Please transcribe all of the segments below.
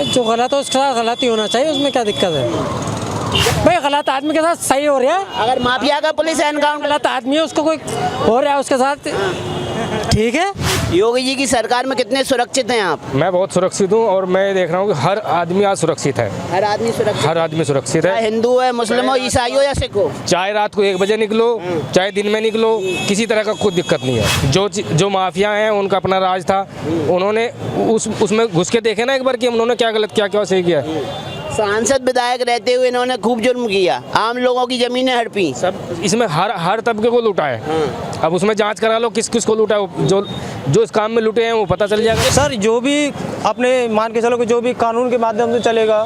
जो गलत है उसके साथ गलत ही होना चाहिए, उसमें क्या दिक्कत है भाई। गलत आदमी के साथ सही हो रहा है। अगर माफिया का पुलिस एनकाउंटर, गलत आदमी है उसको कोई हो रहा है उसके साथ, ठीक है। योगी जी की सरकार में कितने सुरक्षित हैं आप? मैं बहुत सुरक्षित हूँ और मैं देख रहा हूँ कि हर आदमी आज सुरक्षित है। हर आदमी सुरक्षित, हर आदमी सुरक्षित चाहे है। हिंदू है, मुस्लिम हो, ईसाई हो या सिख हो। चाहे रात को 1 बजे निकलो, चाहे दिन में निकलो, किसी तरह का कोई दिक्कत नहीं है। जो माफिया हैं उनका अपना राज था, उन्होंने उसमें घुस के देखे ना एक बार कि उन्होंने क्या गलत क्या क्या सही किया। सांसद विधायक रहते हुए इन्होंने खूब जुर्म किया, आम लोगों की जमीनें हड़पी। सब इसमें हर तबके को लूटा है। अब उसमें जांच करा लो किस किस को लूटा है, जो इस काम में लूटे हैं वो पता चल जाएगा। सर जो भी अपने मान के चलो कि जो भी कानून के माध्यम से चलेगा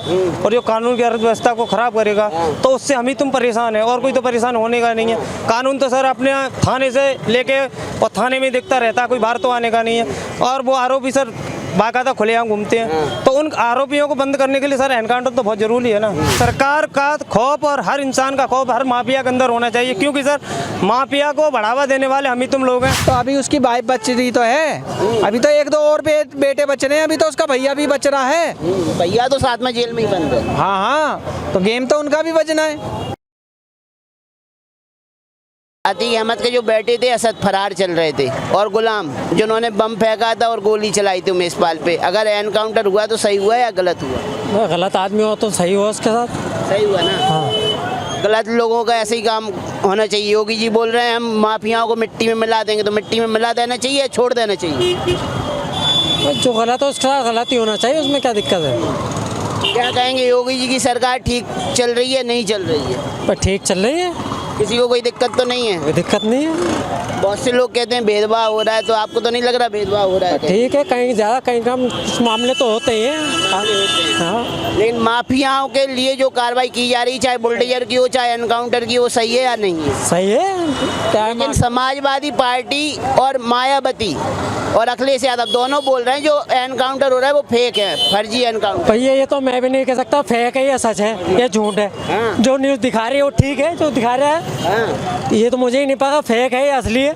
और जो कानून की अर्थव्यवस्था को खराब करेगा तो उससे हम ही तुम परेशान है, और कोई तो परेशान होने का नहीं है। कानून तो सर अपने थाने से लेके और थाने में दिखता रहता है, कोई बाहर तो आने का नहीं है। और वो आरोपी सर बाकायदा खुलेआम घूमते हैं, तो उन आरोपियों को बंद करने के लिए सर एनकाउंटर तो बहुत जरूरी है ना। सरकार का खौफ और हर इंसान का खौफ हर माफिया के अंदर होना चाहिए, क्योंकि सर माफिया को बढ़ावा देने वाले हम ही तुम लोग हैं। तो अभी उसकी वाइफ बच रही तो है, अभी तो 1-2 और बेटे बच रहे हैं, अभी तो उसका भैया भी बच रहा है। भैया तो साथ में जेल में ही बंद है। हाँ, तो गेम तो उनका भी बचना है। अतीक अहमद के जो बेटे थे असद फरार चल रहे थे, और गुलाम जिन्होंने बम फेंका था और गोली चलाई थी उमेशपाल पे, अगर एनकाउंटर हुआ तो सही हुआ या गलत हुआ? गलत आदमी हो तो सही हो उसके साथ। सही हुआ ना। हाँ। गलत लोगों का ऐसे ही काम होना चाहिए। योगी जी बोल रहे हैं हम माफियाओं को मिट्टी में मिला देंगे, तो मिट्टी में मिला देना चाहिए या छोड़ देना चाहिए? जो गलत है उसके साथ गलत ही होना चाहिए, उसमें क्या दिक्कत है। क्या कहेंगे, योगी जी की सरकार ठीक चल रही है नहीं चल रही है? पर ठीक चल रही है, किसी को कोई दिक्कत तो नहीं है? कोई दिक्कत नहीं है। बहुत से लोग कहते हैं भेदभाव हो रहा है, तो आपको तो नहीं लग रहा भेदभाव हो रहा है? ठीक है, कहीं ज़्यादा कहीं कम कुछ मामले तो होते ही हैं। हाँ। लेकिन माफियाओं के लिए जो कार्रवाई की जा रही, चाहे बुलडोजर की हो चाहे एनकाउंटर की हो, सही है या नहीं है? सही है। लेकिन समाजवादी पार्टी और मायावती और अखिलेश यादव दोनों बोल रहे हैं जो एनकाउंटर हो रहा है वो फेक है, फर्जी एनकाउंटर। भैया ये तो मैं भी नहीं कह सकता फेक है या सच है या झूठ है। हाँ। जो न्यूज़ दिखा रही है वो ठीक है, जो दिखा रहा है ये तो मुझे ही नहीं पता फेक है या असली है।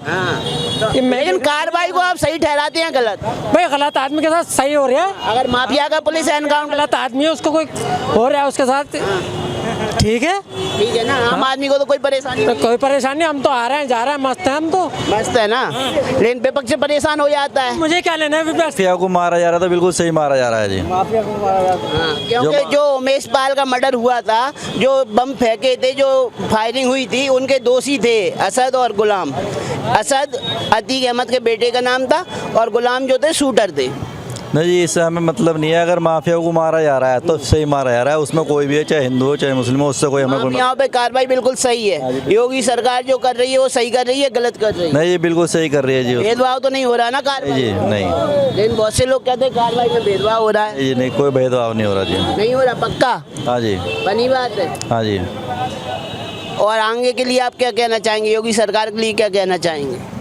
ये मैं लेकिन कार्रवाई को आप सही ठहराते हैं गलत? भाई गलत आदमी के साथ सही हो रहा है। अगर माफिया का पुलिस एनकाउंटर, गलत आदमी है उसको कोई हो रहा है उसके साथ, ठीक है। ठीक है ना। आम आदमी को तो कोई परेशानी तो नहीं, कोई परेशानी, हम तो आ रहे हैं जा रहे हैं, मस्त है हम तो। मस्त है ना। लेकिन विपक्ष से परेशान हो जाता है। मुझे क्या लेना है विपक्ष। माफिया को मारा जा रहा था, बिल्कुल सही मारा जा रहा है जी। क्योंकि जो उमेश पाल का मर्डर हुआ था, जो बम फेंके थे, जो फायरिंग हुई थी, उनके दोषी थे असद और गुलाम। असद अतीक अहमद के बेटे का नाम था और गुलाम जो थे शूटर थे। नहीं जी, इससे हमें मतलब नहीं है। अगर माफिया को मारा जा रहा है तो सही मारा जा रहा है, उसमें कोई भी है, चाहे हिंदू हो चाहे मुस्लिम हो, उससे कोई हमें कोई यहाँ पे कार्रवाई बिल्कुल सही है। योगी सरकार जो कर रही है वो सही कर रही है, गलत कर रही है? नहीं, ये बिल्कुल सही कर रही है जी। भेदभाव तो नहीं हो रहा ना कार्रवाई? जी नहीं, लेकिन बहुत से लोग कहते हैं कार्रवाई में भेदभाव हो रहा है। जी नहीं, कोई भेदभाव नहीं हो रहा जी। नहीं हो रहा पक्का? हाँ जी, बनी बात है। हाँ जी। और आगे के लिए आप क्या कहना चाहेंगे, योगी सरकार के लिए क्या कहना चाहेंगे?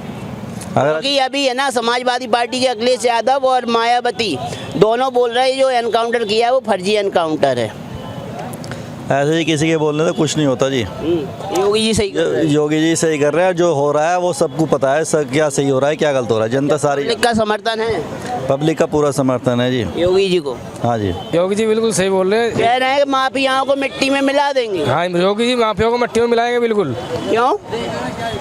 अगर क्योंकि अभी है ना समाजवादी पार्टी के अखिलेश यादव और मायावती दोनों बोल रहे हैं जो एनकाउंटर किया है वो फर्जी एनकाउंटर है। ऐसे ही किसी के बोलने से कुछ नहीं होता जी। योगी जी सही कर रहे हैं। योगी जी सही कर रहे हैं, जो हो रहा है वो सबको पता है, सब क्या सही हो रहा है क्या गलत हो रहा है। जनता सारी पब्लिक का समर्थन है, पब्लिक का पूरा समर्थन है जी। योगी जी को। हाँ जी, योगी जी बिल्कुल सही बोल रहे हैं। कह रहे हैं कि माफियाओं को मिट्टी में मिला देंगे। हाँ, योगी जी माफिया को मिट्टी में मिलाएंगे बिल्कुल। क्यों?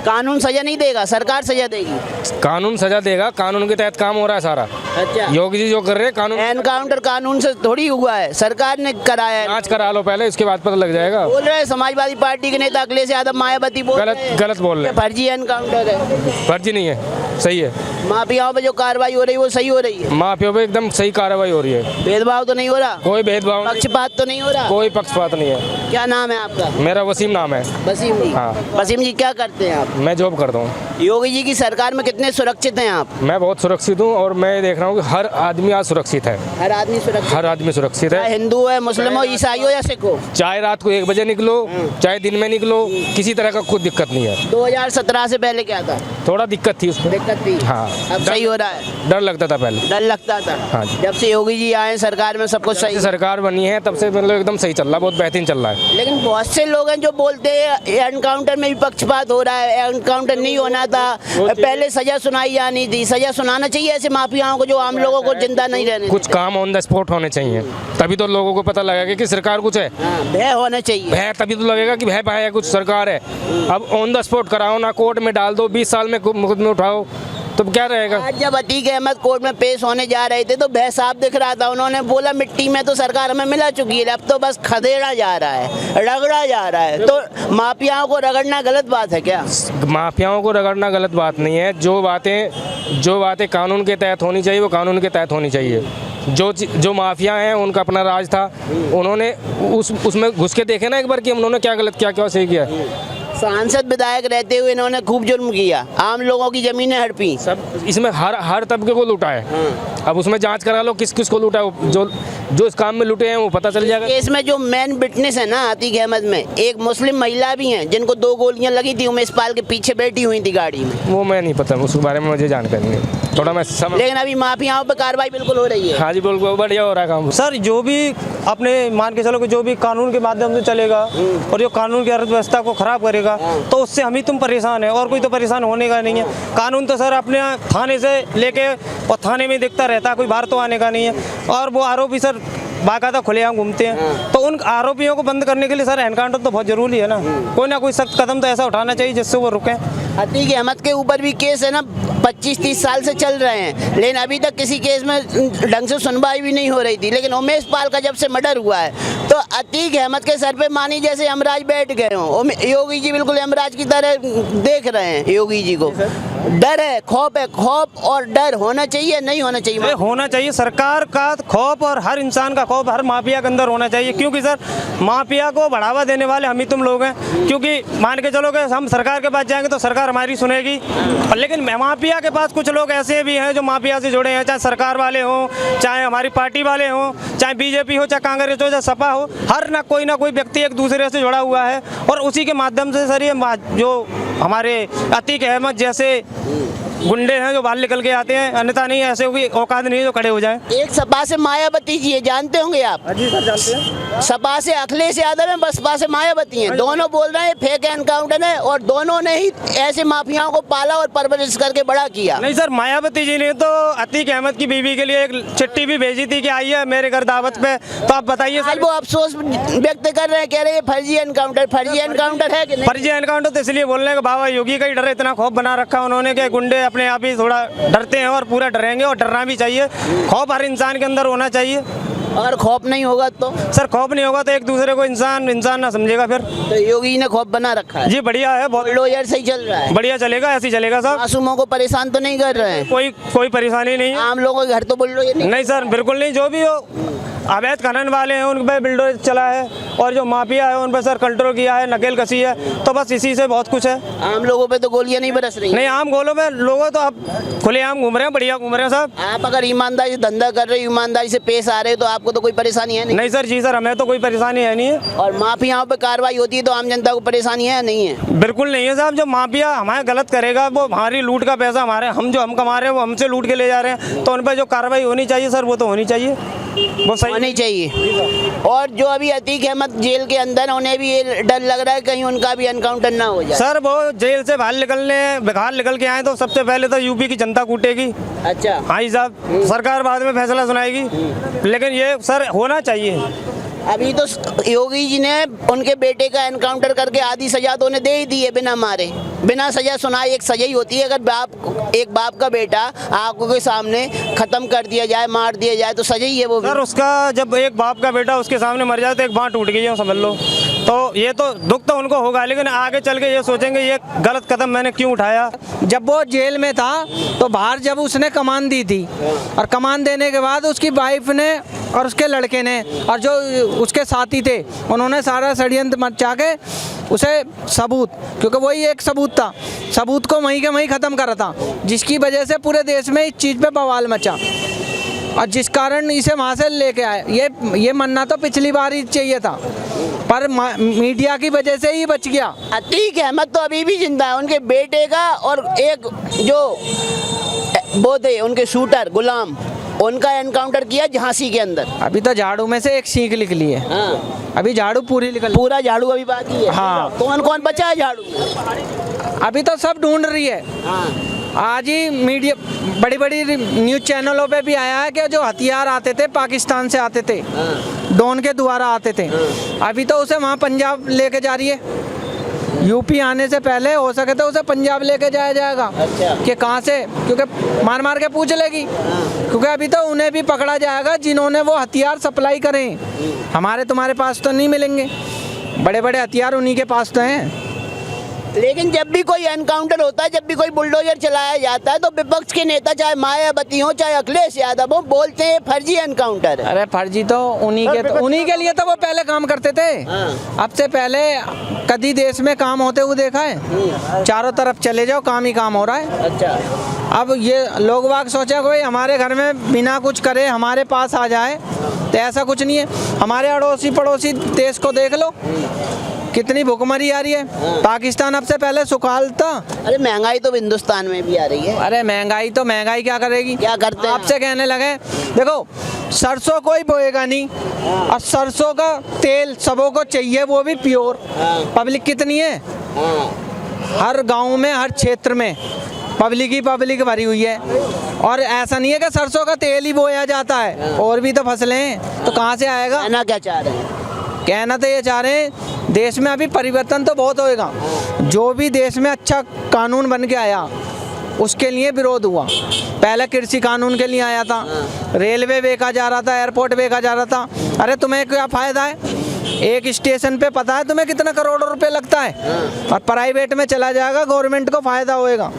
कानून सजा नहीं देगा, सरकार सजा देगी। कानून सजा देगा, कानून के तहत काम हो रहा है सारा। अच्छा, योगी जी जो कर रहे हैं कानून, एनकाउंटर कानून से थोड़ी हुआ है, सरकार ने कराया है। जांच करा लो पहले, इसके बाद पता लग जाएगा। बोल रहे हैं समाजवादी पार्टी के नेता अखिलेश यादव मायावती बोल रहे हैं गलत बोल रहे कि फर्जी एनकाउंटर है। हैं। फर्जी नहीं है, सही है। माफियाओं पे जो कार्रवाई हो रही है वो सही हो रही है, माफिया पे एकदम सही कार्रवाई हो रही है। भेदभाव तो नहीं हो रहा, कोई भेदभाव नहीं, पक्षपात तो नहीं हो रहा। कोई पक्षपात नहीं है। क्या नाम है आपका? मेरा वसीम नाम है। वसीम जी। हाँ। वसीम जी क्या करते हैं आप? मैं जॉब करता हूँ। योगी जी की सरकार में कितने सुरक्षित हैं आप? मैं बहुत सुरक्षित हूँ और मैं देख रहा हूँ कि हर आदमी आज सुरक्षित है। हर आदमी सुरक्षित, हर आदमी सुरक्षित चाहे है। हिंदू है, मुस्लिम हो, ईसाई हो या सिख हो। चाहे रात को 1 बजे निकलो, चाहे दिन में निकलो, किसी तरह का कोई दिक्कत नहीं है। 2017 से पहले क्या था? थोड़ा दिक्कत थी उसमें। दिक्कत थी। हाँ। अब सही हो रहा है। डर लगता था पहले। डर लगता था। हाँ जी। जब से योगी जी आए सरकार में सब कुछ सही। जब से सरकार बनी है तब से मतलब एकदम सही चल रहा है, बहुत बेहतरीन चल रहा है। लेकिन बहुत से लोग हैं जो बोलते हैं एनकाउंटर में भी पक्षपात हो रहा है, एनकाउंटर नहीं होना था, पहले सजा सुनाई जानी थी। सजा सुनाना चाहिए ऐसे माफियाओं को जो आम लोगों को जिंदा नहीं रहने। कुछ काम ऑन द स्पॉट होने चाहिए, तभी तो लोगों को पता लगेगा कि सरकार कुछ है। भय होना चाहिए। भय तभी तो लगेगा कि भय भय है, कुछ सरकार है। अब ऑन द स्पॉट कराओ ना, कोर्ट में डाल दो, 20 साल में मुकदमे उठाओ, तो क्या रहेगा। आज जब अतीक अहमद कोर्ट में पेश होने जा रहे थे तो भय साफ दिख रहा था। उन्होंने बोला मिट्टी में तो सरकार हमें मिला चुकी है, अब तो बस खदेड़ा जा रहा है, रगड़ा जा रहा है। तो माफियाओं को रगड़ना गलत बात है क्या? माफियाओं को रगड़ना गलत बात नहीं है। जो बातें कानून के तहत होनी चाहिए वो कानून के तहत होनी चाहिए। जो माफिया हैं उनका अपना राज था, उन्होंने उसमें घुस के देखे ना एक बार कि उन्होंने क्या गलत किया, क्या सही किया। सांसद विधायक रहते हुए इन्होंने खूब जुर्म किया, आम लोगों की जमीनें हड़पी। सब इसमें हर तबके को लूटा है। अब उसमें जांच करा लो किस किस को लूटा है, जो इस काम में लूटे हैं वो पता चल जाएगा। इसमें जो मेन विटनेस है ना अतीक अहमद में, एक मुस्लिम महिला भी हैं जिनको 2 गोलियां लगी थी, उमेश पाल के पीछे बैठी हुई थी गाड़ी में। वो मैं नहीं पता, उसके बारे में मुझे जानकारी नहीं, थोड़ा मैं समझ। लेकिन अभी माफियाओं पर कार्रवाई बिल्कुल हो रही है। हाँ जी बिल्कुल बढ़िया हो रहा है काम। सर जो भी अपने मान के चलो कि जो भी कानून के माध्यम से चलेगा और जो कानून की अर्थव्यवस्था को खराब करेगा तो उससे हम ही तुम परेशान है, और कोई तो परेशान होने का नहीं है। कानून तो सर अपने थाने से लेके और थाने में दिखता रहता है, कोई बाहर तो आने का नहीं है। और वो आरोपी सर बाकायदा खुलेआम घूमते हैं, तो उन आरोपियों को बंद करने के लिए सर एनकाउंटर तो बहुत जरूरी है ना। कोई ना कोई सख्त कदम तो ऐसा उठाना चाहिए जिससे वो रुकें। अतीक अहमद के ऊपर भी केस है ना 25-30 साल से चल रहे हैं, लेकिन अभी तक किसी केस में ढंग से सुनवाई भी नहीं हो रही थी। लेकिन उमेश पाल का जब से मर्डर हुआ है तो अतीक अहमद के सर पे मानी जैसे यमराज बैठ गए हों। योगी जी बिल्कुल यमराज की तरह देख रहे हैं योगी जी को। डर है, खौफ है, खौफ और डर होना चाहिए, नहीं होना चाहिए? होना चाहिए। सरकार का खौफ और हर इंसान का खौफ हर माफिया के अंदर होना चाहिए, क्योंकि सर माफिया को बढ़ावा देने वाले हम ही तुम लोग हैं। क्योंकि मान के चलो कि हम सरकार के पास जाएंगे तो सरकार हमारी सुनेगी, लेकिन माफिया के पास कुछ लोग ऐसे भी हैं जो माफिया से जुड़े हैं, चाहे सरकार वाले हों, चाहे हमारी पार्टी वाले हों, चाहे बीजेपी हो, चाहे कांग्रेस हो, चाहे सपा हो, हर ना कोई व्यक्ति एक दूसरे से जुड़ा हुआ है। और उसी के माध्यम से सर ये जो हमारे अतीक अहमद जैसे गुंडे हैं जो बाहर निकल के आते हैं, अन्यथा नहीं ऐसे कोई औकात नहीं है जो खड़े हो जाएं। एक सपा से मायावती जी है, जानते होंगे आप? जी सर जानते हैं। सपा से अखिलेश यादव है, बसपा से मायावती हैं। दोनों बोल रहे हैं फेक एनकाउंटर है और दोनों ने ही ऐसे माफियाओं को पाला और परवरिश करके बड़ा किया। नहीं सर, मायावती जी ने तो अतीक अहमद की बीवी के लिए एक चिट्ठी भी भेजी थी कि आइए मेरे घर दावत पे, तो आप बताइए आज सर। वो अफसोस व्यक्त कर रहे हैं, कह रहे हैं फर्जी एनकाउंटर है कि नहीं? फर्जी एनकाउंटर तो इसलिए बोल रहे हैं कि बाबा योगी का ही डर, इतना खौफ बना रखा उन्होंने कि गुंडे अपने आप ही थोड़ा डरते हैं और पूरा डरेंगे, और डरना भी चाहिए। खौफ हर इंसान के अंदर होना चाहिए। अगर खौफ नहीं होगा तो सर खौफ नहीं होगा तो एक दूसरे को इंसान ना समझेगा फिर। तो योगी ने खौफ बना रखा है। जी बढ़िया है, बहुत बुलडोजर सही चल रहा है, बढ़िया चलेगा, ऐसे ही चलेगा साहब। मासूमों को परेशान तो नहीं कर रहे हैं? कोई परेशानी नहीं है। आम लोगों के घर तो बुलडोजर नहीं। नहीं सर बिल्कुल नहीं। जो भी हो अवैध खनन वाले हैं उन पर बिल्डोजर चला है, और जो माफिया है उन पर सर कंट्रोल किया है, नकेल कसी है, तो बस इसी से बहुत कुछ है। आम लोगों पे तो गोलियां नहीं बरस रही। नहीं, आम गोलों में लोगों तो अब खुलेआम घूम रहे हैं, बढ़िया घूम रहे हैं साहब। आप अगर ईमानदारी से धंधा कर रहे हो, ईमानदारी से पेश आ रहे हो, तो आपको तो कोई परेशानी है नहीं? नहीं सर, जी सर, हमें तो कोई परेशानी है नहीं है। और माफियाओं पे कार्रवाई होती है तो आम जनता को परेशानी है नहीं है? बिल्कुल नहीं है साहब। जो माफिया हमारे गलत करेगा, वो हमारी लूट का पैसा हम कमा रहे हैं वो हमसे लूट के ले जा रहे हैं, तो उन पर जो कार्रवाई होनी चाहिए सर वो तो होनी चाहिए, वो सही होनी चाहिए। और जो अभी अतीक अहमद जेल के अंदर, उन्हें भी ये डर लग रहा है कहीं उनका भी एनकाउंटर ना हो जाए। सर वो जेल से बाहर निकल के आए तो सबसे पहले तो यूपी की जनता कूटेगी। अच्छा। हाँ जी साहब, सरकार बाद में फैसला सुनाएगी, लेकिन ये सर होना चाहिए। अभी तो योगी जी ने उनके बेटे का एनकाउंटर करके आधी सजा तो उन्हें दे ही दी है, बिना मारे, बिना सजा सुनाए। एक सजा ही होती है, अगर एक बाप का बेटा आंखों के सामने खत्म कर दिया जाए, मार दिया जाए, तो सजा ही है वो भी। सर उसका जब एक बाप का बेटा उसके सामने मर जाए तो एक बाँह टूट गई है समझ लो, तो ये तो दुख तो उनको होगा, लेकिन आगे चल के ये सोचेंगे ये गलत कदम मैंने क्यों उठाया। जब वो जेल में था तो बाहर जब उसने कमान दी थी, और कमान देने के बाद उसकी वाइफ ने और उसके लड़के ने और जो उसके साथी थे उन्होंने सारा षड्यंत्र मचा के उसे सबूत, क्योंकि वही एक सबूत था, सबूत को वहीं के वहीं ख़त्म करा था, जिसकी वजह से पूरे देश में इस चीज़ पे बवाल मचा, और जिस कारण इसे वहाँ से लेके आए। ये मरना तो पिछली बार ही चाहिए था, पर मीडिया की वजह से ही बच गया। अतीक अहमद तो अभी भी जिंदा है, उनके बेटे का और एक जो वो थे उनके शूटर गुलाम, उनका एनकाउंटर किया झांसी के अंदर। अभी तो झाड़ू में से एक सीख निकली है। हाँ। अभी झाड़ू पूरी निकल, पूरा झाड़ू अभी बाकी है। हाँ। कौन कौन बचा है झाड़ू? अभी तो सब ढूंढ रही है। हाँ। आज ही मीडिया बड़ी बड़ी न्यूज़ चैनलों पे भी आया है कि जो हथियार आते थे पाकिस्तान से आते थे, डॉन के द्वारा आते थे, अभी तो उसे वहाँ पंजाब लेके जा रही है। यूपी आने से पहले हो सके तो उसे पंजाब लेके जाया जाएगा। अच्छा। कि कहाँ से, क्योंकि मार मार के पूछ लेगी। क्योंकि अभी तो उन्हें भी पकड़ा जाएगा जिन्होंने वो हथियार सप्लाई करे। हमारे तुम्हारे पास तो नहीं मिलेंगे, बड़े बड़े हथियार उन्हीं के पास तो हैं। लेकिन जब भी कोई एनकाउंटर होता है, जब भी कोई बुलडोजर चलाया जाता है, तो विपक्ष के नेता चाहे मायावती हो चाहे अखिलेश यादव हो, बोलते हैं फर्जी एनकाउंटर है। अरे फर्जी तो उन्हीं के लिए तो वो पहले काम करते थे। अब से पहले कभी देश में काम होते हुए देखा है? चारों तरफ चले जाओ काम ही काम हो रहा है। अच्छा। अब ये लोग वाग सोचा कोई हमारे घर में बिना कुछ करे हमारे पास आ जाए, तो ऐसा कुछ नहीं है। हमारे अड़ोसी पड़ोसी देश को देख लो, कितनी भुखमरी आ रही है। पाकिस्तान अब से पहले सुखाल था। अरे महंगाई तो हिंदुस्तान में भी आ रही है। अरे महंगाई क्या करेगी? क्या करते हैं? आपसे कहने लगे, देखो सरसों कोई बोएगा नहीं, और सरसों का तेल सबों को चाहिए, वो भी प्योर। पब्लिक कितनी है? हर गांव में हर क्षेत्र में पब्लिक ही पब्लिक भरी हुई है। और ऐसा नहीं है कि सरसों का तेल ही बोया जाता है, और भी तो फसलें हैं, तो कहाँ से आएगा? कहना क्या चाह रहे हैं? कहना तो ये चाह रहे हैं देश में अभी परिवर्तन तो बहुत होएगा। जो भी देश में अच्छा कानून बन के आया उसके लिए विरोध हुआ। पहले कृषि कानून के लिए आया था, रेलवे बेचा जा रहा था, एयरपोर्ट बेचा जा रहा था। अरे तुम्हें क्या फ़ायदा है? एक स्टेशन पे पता है तुम्हें कितना करोड़ों रुपए लगता है, और प्राइवेट में चला जाएगा, गवर्नमेंट को फ़ायदा होएगा।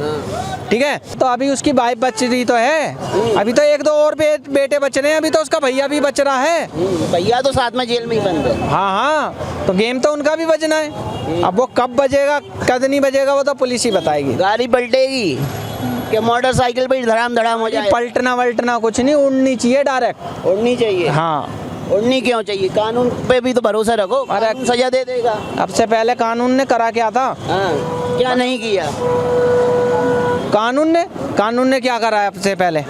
ठीक है, तो अभी उसकी वाइफ बच रही तो है, अभी तो एक दो और बेटे बच रहे हैं, अभी तो उसका भैया भी बच रहा है। भैया तो साथ में जेल में ही बंद है। हाँ, तो गेम तो उनका भी बजना है। अब वो कब बजेगा कब नहीं बजेगा वो तो पुलिस ही बताएगी। गाड़ी पलटेगी कि मोटरसाइकिल पे धड़ाम धड़ाम हो जाए? पलटना वलटना कुछ नहीं, उड़नी चाहिए डायरेक्ट। उड़नी चाहिए? हाँ, उड़नी क्यों चाहिए? कानून पे भी तो भरोसा रखो, अरे कानून सजा दे देगा। अब से पहले कानून ने करा क्या था? हाँ, क्या नहीं किया कानून ने क्या करा है अब से पहले?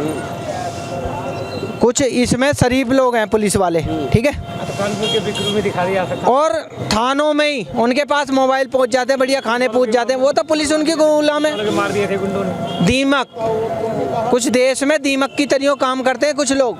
कुछ इसमें शरीफ लोग हैं पुलिस वाले, ठीक है, कानपुर के बिक्रू में दिखा दिया और थानों में ही उनके पास मोबाइल पहुंच जाते हैं, बढ़िया खाने पहुंच जाते हैं, वो तो पुलिस उनकी गुलाम है। मार दिए थे गुंडों ने। दीमक, कुछ देश में दीमक की तरह काम करते हैं कुछ लोग।